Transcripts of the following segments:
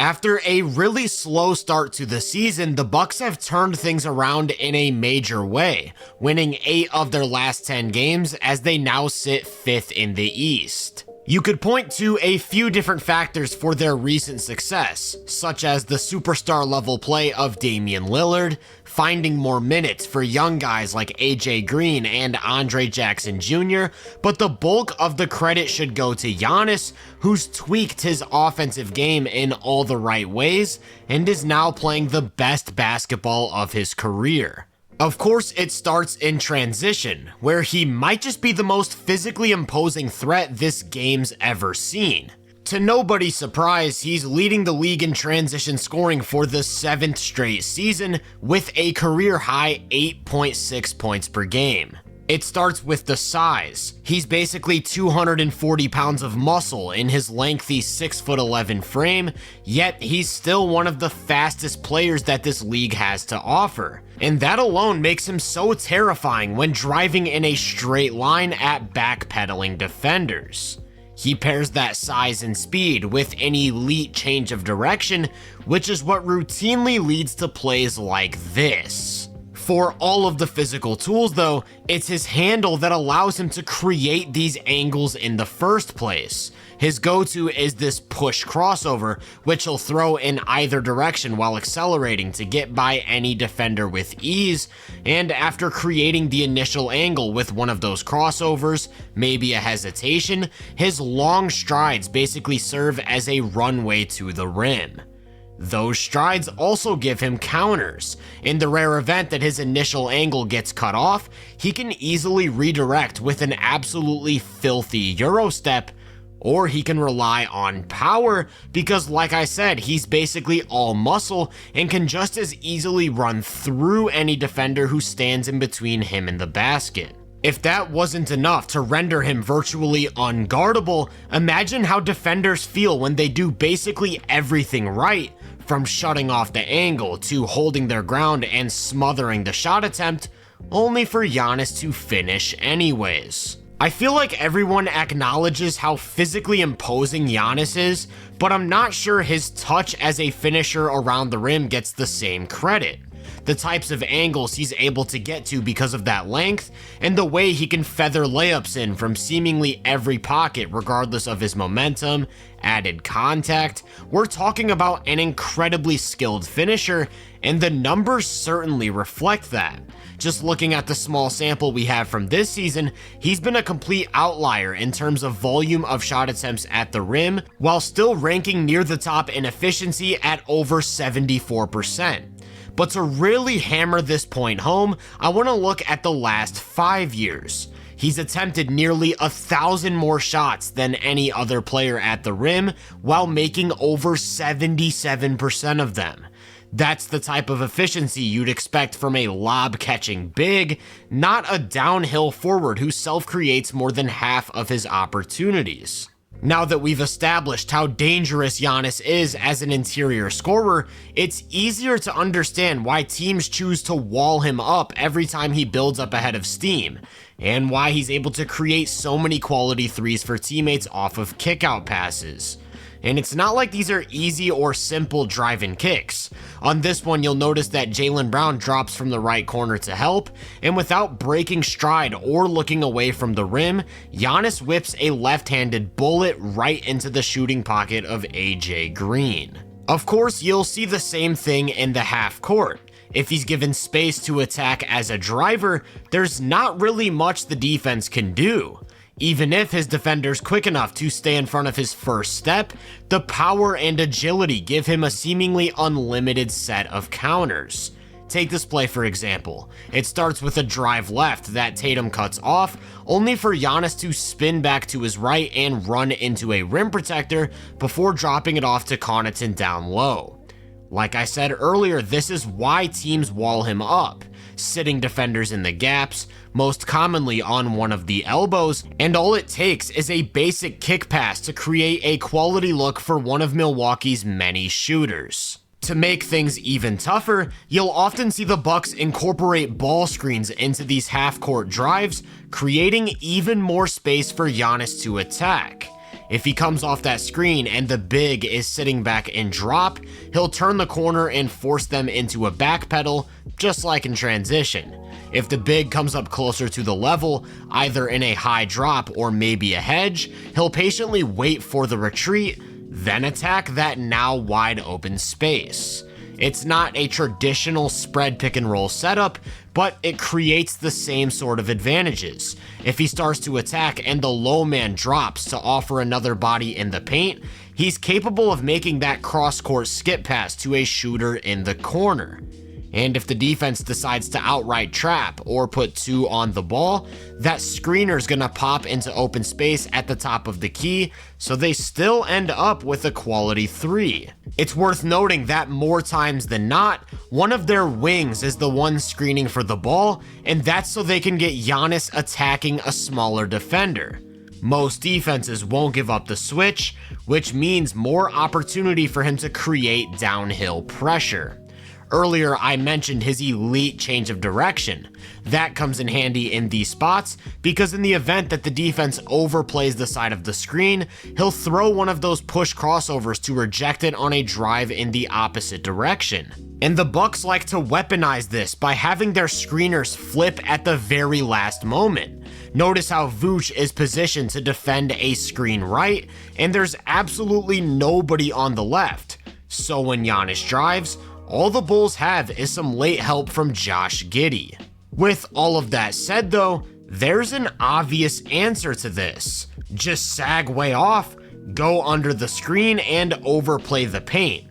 After a really slow start to the season, the Bucks have turned things around in a major way, winning 8 of their last 10 games as they now sit 5th in the East. You could point to a few different factors for their recent success, such as the superstar level play of Damian Lillard, finding more minutes for young guys like AJ Green and Andre Jackson Jr., but the bulk of the credit should go to Giannis, who's tweaked his offensive game in all the right ways and is now playing the best basketball of his career. Of course, it starts in transition, where he might just be the most physically imposing threat this game's ever seen. To nobody's surprise, he's leading the league in transition scoring for the 7th straight season with a career-high 8.6 points per game. It starts with the size. He's basically 240 pounds of muscle in his lengthy 6'11" frame, yet he's still one of the fastest players that this league has to offer. And that alone makes him so terrifying when driving in a straight line at backpedaling defenders. He pairs that size and speed with an elite change of direction, which is what routinely leads to plays like this. For all of the physical tools though, it's his handle that allows him to create these angles in the first place. His go-to is this push crossover, which he'll throw in either direction while accelerating to get by any defender with ease, and after creating the initial angle with one of those crossovers, maybe a hesitation, his long strides basically serve as a runway to the rim. Those strides also give him counters. In the rare event that his initial angle gets cut off, he can easily redirect with an absolutely filthy Euro step, or he can rely on power because, like I said, he's basically all muscle and can just as easily run through any defender who stands in between him and the basket. If that wasn't enough to render him virtually unguardable, imagine how defenders feel when they do basically everything right, from shutting off the angle to holding their ground and smothering the shot attempt, only for Giannis to finish anyways. I feel like everyone acknowledges how physically imposing Giannis is, but I'm not sure his touch as a finisher around the rim gets the same credit. The types of angles he's able to get to because of that length, and the way he can feather layups in from seemingly every pocket regardless of his momentum, added contact. We're talking about an incredibly skilled finisher, and the numbers certainly reflect that. Just looking at the small sample we have from this season, he's been a complete outlier in terms of volume of shot attempts at the rim, while still ranking near the top in efficiency at over 74%. But to really hammer this point home, I want to look at the last 5 years. He's attempted nearly 1,000 more shots than any other player at the rim, while making over 77% of them. That's the type of efficiency you'd expect from a lob-catching big, not a downhill forward who self-creates more than half of his opportunities. Now that we've established how dangerous Giannis is as an interior scorer, it's easier to understand why teams choose to wall him up every time he builds up a head of steam, and why he's able to create so many quality threes for teammates off of kickout passes. And it's not like these are easy or simple drive-in kicks. On this one, you'll notice that Jaylen Brown drops from the right corner to help, and without breaking stride or looking away from the rim, Giannis whips a left-handed bullet right into the shooting pocket of AJ Green. Of course, you'll see the same thing in the half court. If he's given space to attack as a driver, there's not really much the defense can do. Even if his defender's quick enough to stay in front of his first step, the power and agility give him a seemingly unlimited set of counters. Take this play for example. It starts with a drive left that Tatum cuts off, only for Giannis to spin back to his right and run into a rim protector before dropping it off to Connaughton down low. Like I said earlier, this is why teams wall him up, sitting defenders in the gaps, most commonly on one of the elbows, and all it takes is a basic kick pass to create a quality look for one of Milwaukee's many shooters. To make things even tougher, you'll often see the Bucks incorporate ball screens into these half-court drives, creating even more space for Giannis to attack. If he comes off that screen and the big is sitting back in drop, he'll turn the corner and force them into a back pedal, just like in transition. If the big comes up closer to the level, either in a high drop or maybe a hedge, he'll patiently wait for the retreat, then attack that now wide open space. It's not a traditional spread pick and roll setup, but it creates the same sort of advantages. If he starts to attack and the low man drops to offer another body in the paint, he's capable of making that cross-court skip pass to a shooter in the corner. And if the defense decides to outright trap or put 2 on the ball, that screener's gonna pop into open space at the top of the key, so they still end up with a quality 3. It's worth noting that more times than not, one of their wings is the one screening for the ball, and that's so they can get Giannis attacking a smaller defender. Most defenses won't give up the switch, which means more opportunity for him to create downhill pressure. Earlier, I mentioned his elite change of direction. That comes in handy in these spots because in the event that the defense overplays the side of the screen, he'll throw one of those push crossovers to reject it on a drive in the opposite direction. And the Bucks like to weaponize this by having their screeners flip at the very last moment. Notice how Vooch is positioned to defend a screen right, and there's absolutely nobody on the left. So when Giannis drives, all the Bulls have is some late help from Josh Giddey. With all of that said though, there's an obvious answer to this. Just sag way off, go under the screen, and overplay the paint.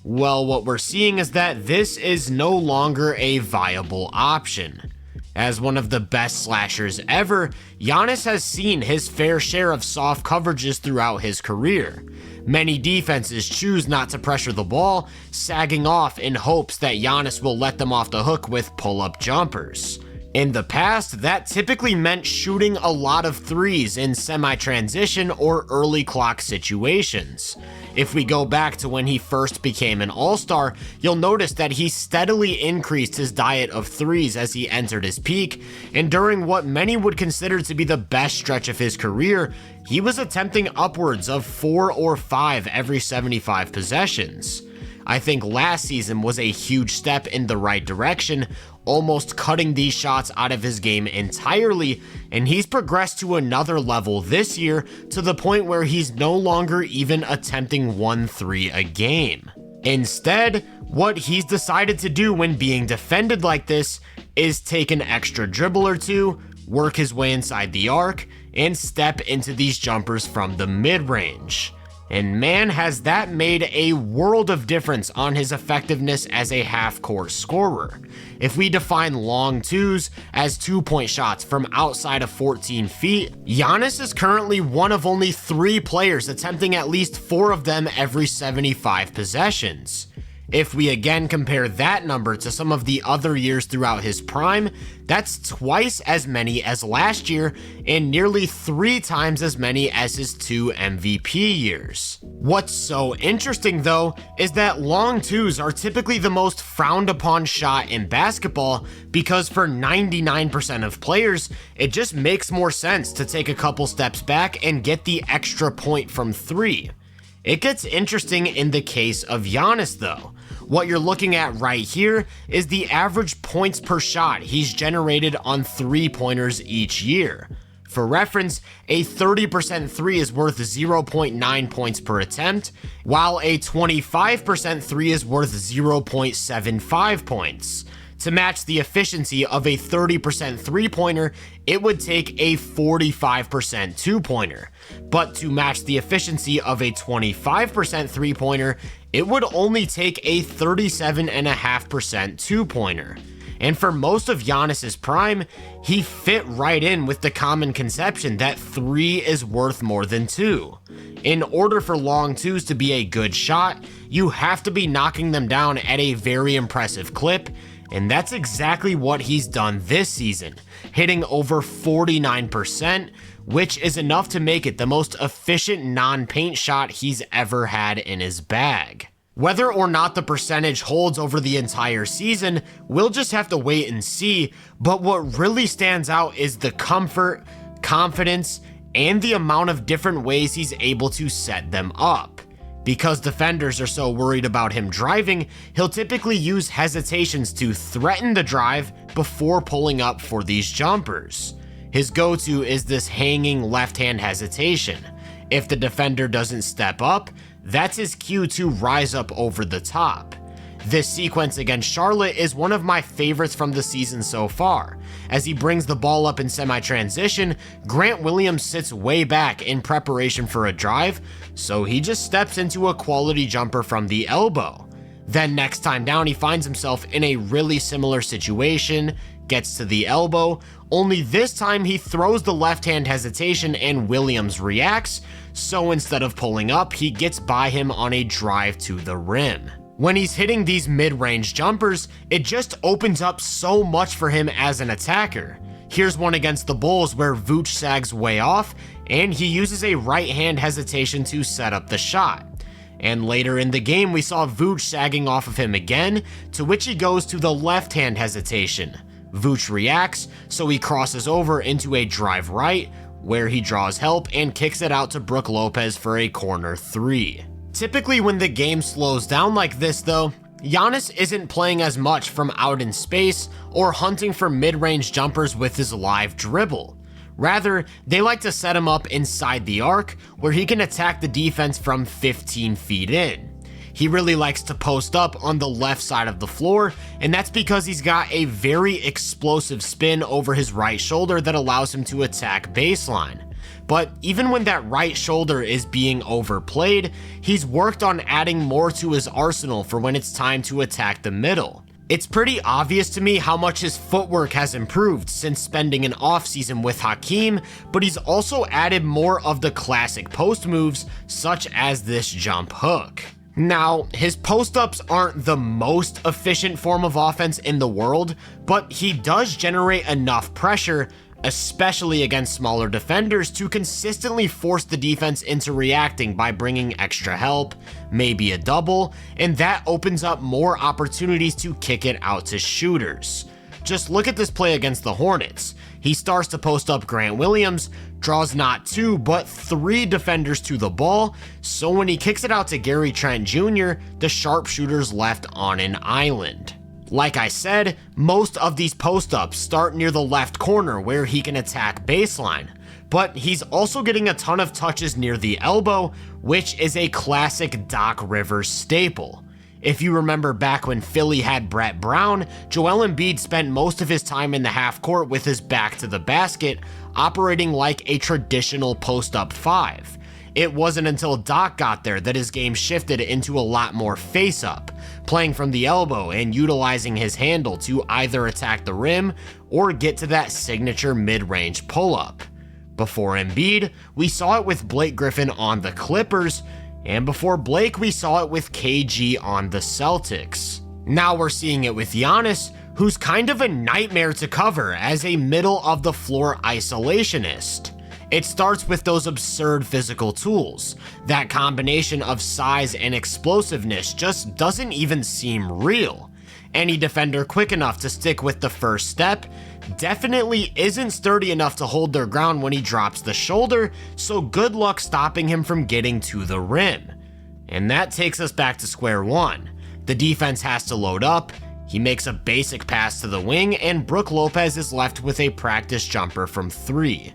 Well, what we're seeing is that this is no longer a viable option. As one of the best slashers ever, Giannis has seen his fair share of soft coverages throughout his career. Many defenses choose not to pressure the ball, sagging off in hopes that Giannis will let them off the hook with pull-up jumpers. In the past, that typically meant shooting a lot of threes in semi-transition or early clock situations. If we go back to when he first became an all-star, you'll notice that he steadily increased his diet of threes as he entered his peak, and during what many would consider to be the best stretch of his career, he was attempting upwards of 4 or 5 every 75 possessions. I think last season was a huge step in the right direction, almost cutting these shots out of his game entirely, and he's progressed to another level this year to the point where he's no longer even attempting 1 3 a game. Instead, what he's decided to do when being defended like this is take an extra dribble or two, work his way inside the arc, and step into these jumpers from the mid-range. And man, has that made a world of difference on his effectiveness as a half-court scorer. If we define long twos as 2-point shots from outside of 14 feet, Giannis is currently one of only 3 players attempting at least 4 of them every 75 possessions. If we again compare that number to some of the other years throughout his prime, that's twice as many as last year and nearly 3 times as many as his 2 MVP years. What's so interesting though is that long twos are typically the most frowned upon shot in basketball because for 99% of players, it just makes more sense to take a couple steps back and get the extra point from 3. It gets interesting in the case of Giannis though. What you're looking at right here is the average points per shot he's generated on 3-pointers each year. For reference, a 30% 3 is worth 0.9 points per attempt, while a 25% 3 is worth 0.75 points. To match the efficiency of a 30% 3-pointer, it would take a 45% 2-pointer. But to match the efficiency of a 25% 3-pointer, it would only take a 37.5% 2-pointer. And for most of Giannis's prime, he fit right in with the common conception that 3 is worth more than 2. In order for long twos to be a good shot, you have to be knocking them down at a very impressive clip, and that's exactly what he's done this season, hitting over 49%, which is enough to make it the most efficient non-paint shot he's ever had in his bag. Whether or not the percentage holds over the entire season, we'll just have to wait and see, but what really stands out is the comfort, confidence, and the amount of different ways he's able to set them up. Because defenders are so worried about him driving, he'll typically use hesitations to threaten the drive before pulling up for these jumpers. His go-to is this hanging left-hand hesitation. If the defender doesn't step up, that's his cue to rise up over the top. This sequence against Charlotte is one of my favorites from the season so far. As he brings the ball up in semi-transition, Grant Williams sits way back in preparation for a drive, so he just steps into a quality jumper from the elbow. Then next time down, he finds himself in a really similar situation, gets to the elbow, only this time he throws the left-hand hesitation and Williams reacts, so instead of pulling up, he gets by him on a drive to the rim. When he's hitting these mid-range jumpers, it just opens up so much for him as an attacker. Here's one against the Bulls where Vooch sags way off, and he uses a right-hand hesitation to set up the shot. And later in the game, we saw Vooch sagging off of him again, to which he goes to the left-hand hesitation. Vooch reacts, so he crosses over into a drive right, where he draws help and kicks it out to Brook Lopez for a corner three. Typically when the game slows down like this though, Giannis isn't playing as much from out in space or hunting for mid-range jumpers with his live dribble. Rather, they like to set him up inside the arc where he can attack the defense from 15 feet in. He really likes to post up on the left side of the floor, and that's because he's got a very explosive spin over his right shoulder that allows him to attack baseline. But even when that right shoulder is being overplayed, he's worked on adding more to his arsenal for when it's time to attack the middle. It's pretty obvious to me how much his footwork has improved since spending an offseason with Hakeem, but he's also added more of the classic post moves, such as this jump hook. Now, his post-ups aren't the most efficient form of offense in the world, but he does generate enough pressure, especially against smaller defenders, to consistently force the defense into reacting by bringing extra help, maybe a double, and that opens up more opportunities to kick it out to shooters. Just look at this play against the Hornets. He starts to post up Grant Williams, draws not 2 but 3 defenders to the ball, so when he kicks it out to Gary Trent Jr., the sharpshooter's left on an island. Like I said, most of these post-ups start near the left corner where he can attack baseline, but he's also getting a ton of touches near the elbow, which is a classic Doc Rivers staple. If you remember back when Philly had Brett Brown, Joel Embiid spent most of his time in the half court with his back to the basket, operating like a traditional post-up 5. It wasn't until Doc got there that his game shifted into a lot more face-up, playing from the elbow and utilizing his handle to either attack the rim or get to that signature mid-range pull-up. Before Embiid, we saw it with Blake Griffin on the Clippers, and before Blake, we saw it with KG on the Celtics. Now we're seeing it with Giannis, who's kind of a nightmare to cover as a middle-of-the-floor isolationist. It starts with those absurd physical tools. That combination of size and explosiveness just doesn't even seem real. Any defender quick enough to stick with the first step definitely isn't sturdy enough to hold their ground when he drops the shoulder, so good luck stopping him from getting to the rim. And that takes us back to square one. The defense has to load up, he makes a basic pass to the wing, and Brook Lopez is left with a practice jumper from 3.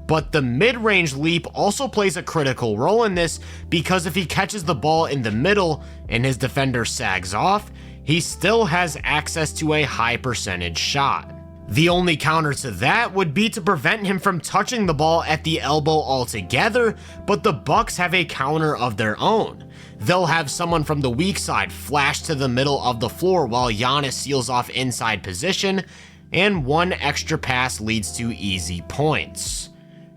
But the mid-range leap also plays a critical role in this, because if he catches the ball in the middle and his defender sags off, he still has access to a high percentage shot. The only counter to that would be to prevent him from touching the ball at the elbow altogether, but the Bucks have a counter of their own. They'll have someone from the weak side flash to the middle of the floor while Giannis seals off inside position, and one extra pass leads to easy points.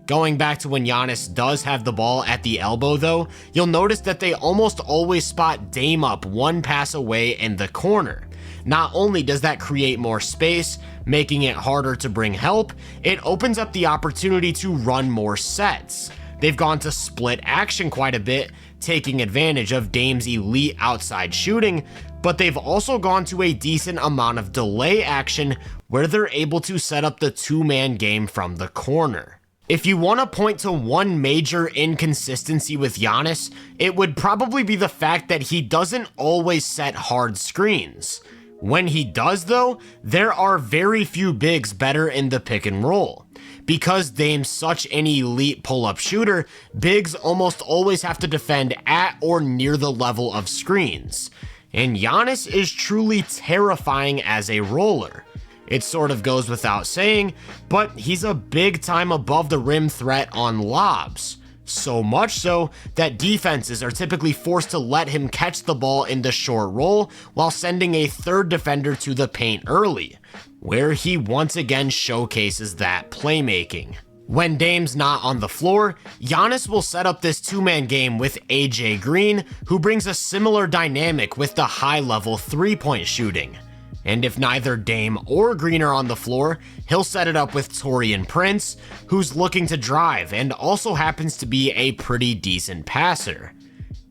Going back to when Giannis does have the ball at the elbow though, you'll notice that they almost always spot Dame up one pass away in the corner. Not only does that create more space, making it harder to bring help, it opens up the opportunity to run more sets. They've gone to split action quite a bit, taking advantage of Dame's elite outside shooting, but they've also gone to a decent amount of delay action where they're able to set up the two-man game from the corner. If you want to point to one major inconsistency with Giannis, it would probably be the fact that he doesn't always set hard screens. When he does though, there are very few bigs better in the pick and roll. Because Dame's such an elite pull-up shooter, bigs almost always have to defend at or near the level of screens. And Giannis is truly terrifying as a roller. It sort of goes without saying, but he's a big time above the rim threat on lobs. So much so that defenses are typically forced to let him catch the ball in the short roll while sending a third defender to the paint early, where he once again showcases that playmaking. When Dame's not on the floor, Giannis will set up this two-man game with AJ Green, who brings a similar dynamic with the high-level three-point shooting. And if neither Dame or Green are on the floor, he'll set it up with Taurean Prince, who's looking to drive and also happens to be a pretty decent passer.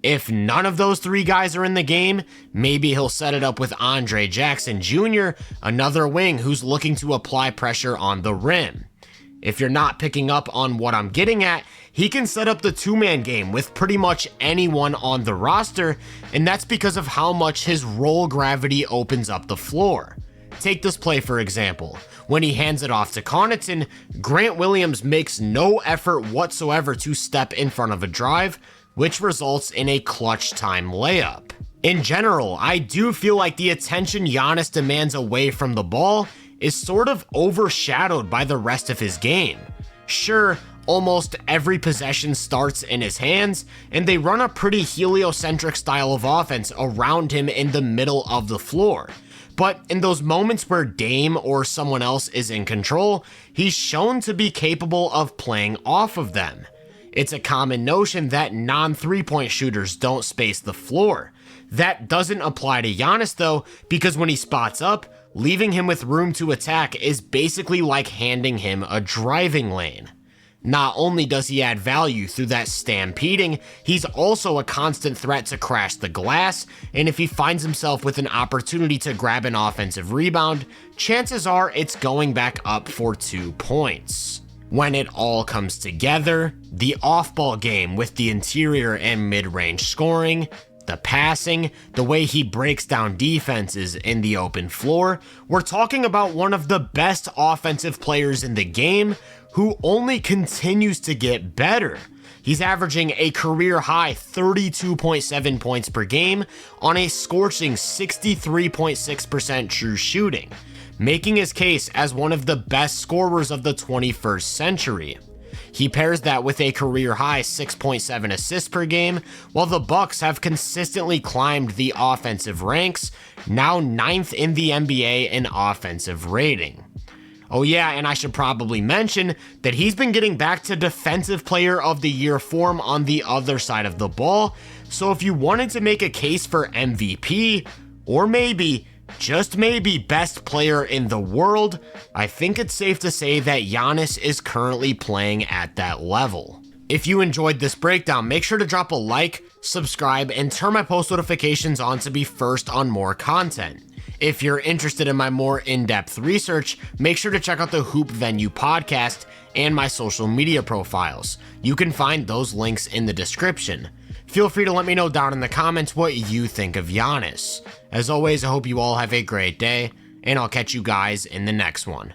If none of those three guys are in the game, maybe he'll set it up with Andre Jackson Jr., another wing who's looking to apply pressure on the rim. If you're not picking up on what I'm getting at, he can set up the two-man game with pretty much anyone on the roster, and that's because of how much his roll gravity opens up the floor. Take this play for example. When he hands it off to Connaughton, Grant Williams makes no effort whatsoever to step in front of a drive, which results in a clutch time layup. In general, I do feel like the attention Giannis demands away from the ball is sort of overshadowed by the rest of his game. Sure, almost every possession starts in his hands, and they run a pretty heliocentric style of offense around him in the middle of the floor. But in those moments where Dame or someone else is in control, he's shown to be capable of playing off of them. It's a common notion that non-3-point shooters don't space the floor. That doesn't apply to Giannis though, because when he spots up, leaving him with room to attack is basically like handing him a driving lane. Not only does he add value through that stampeding, he's also a constant threat to crash the glass, and if he finds himself with an opportunity to grab an offensive rebound, chances are it's going back up for 2 points. When it all comes together, the off-ball game with the interior and mid-range scoring, the passing, the way he breaks down defenses in the open floor, we're talking about one of the best offensive players in the game who only continues to get better. He's averaging a career-high 32.7 points per game on a scorching 63.6% true shooting, making his case as one of the best scorers of the 21st century. He pairs that with a career-high 6.7 assists per game, while the Bucks have consistently climbed the offensive ranks, now 9th in the NBA in offensive rating. Oh yeah, and I should probably mention that he's been getting back to Defensive Player of the Year form on the other side of the ball, so if you wanted to make a case for MVP, or maybe, just maybe, best player in the world, I think it's safe to say that Giannis is currently playing at that level. If you enjoyed this breakdown, make sure to drop a like, subscribe, and turn my post notifications on to be first on more content. If you're interested in my more in-depth research, make sure to check out the Hoop Venue podcast and my social media profiles. You can find those links in the description. Feel free to let me know down in the comments what you think of Giannis. As always, I hope you all have a great day, and I'll catch you guys in the next one.